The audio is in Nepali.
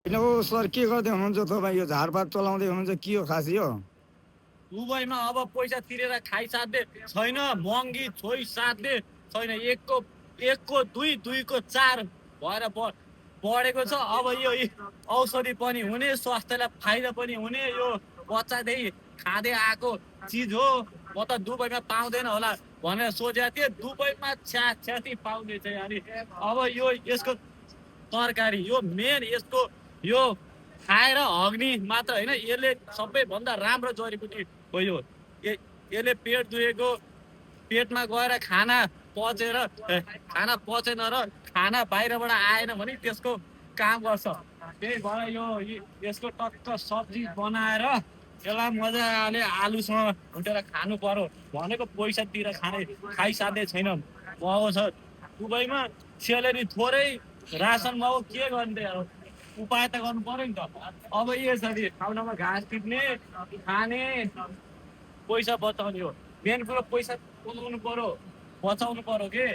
होइन हो सर, के गर्दै हुनुहुन्छ तपाईँ? यो झारपात चलाउँदै हुनुहुन्छ, के हो खास यो? दुबईमा अब पैसा तिरेर खाइसाध्ने छैन, महँगी छोइ साध्ने छैन। एकको दुई, दुईको चार भएर बढेको छ। अब यो औषधि पनि हुने, स्वास्थ्यलाई फाइदा पनि हुने, यो बच्चादेखि खाँदै आएको चिज हो। म त दुबईमा पाउँदैन होला भनेर सोचेको थिएँ, दुबईमा छ्याती पाउँदैछ यार। अब यसको तरकारी, यो मेन यसको यो खाएर हग्ने मात्र होइन, यसले सबैभन्दा राम्रो जडीबुटी हो। यसले पेट दुखेको, पेटमा गएर खाना पचेर खाना पचेन र खाना बाहिरबाट आएन भने त्यसको काम गर्छ। त्यही भएर यसको टक्क सब्जी बनाएर यसलाई मजाले आलुसँग भुटेर खानु पर्यो। भनेको पैसा तिर खाइसाध्ने छैन, महँगो छ दुबईमा। सेलेरी थोरै, रासनमा हो, के गर्ने अब? उपाय त गर्नु पर्यो नि त। अब यसरी ठाउँमा घाँस टिप्ने, खाने, पैसा बचाउने हो। मेन कुरो पैसा बचाउनु पर्यो, बचाउनु पर्यो के।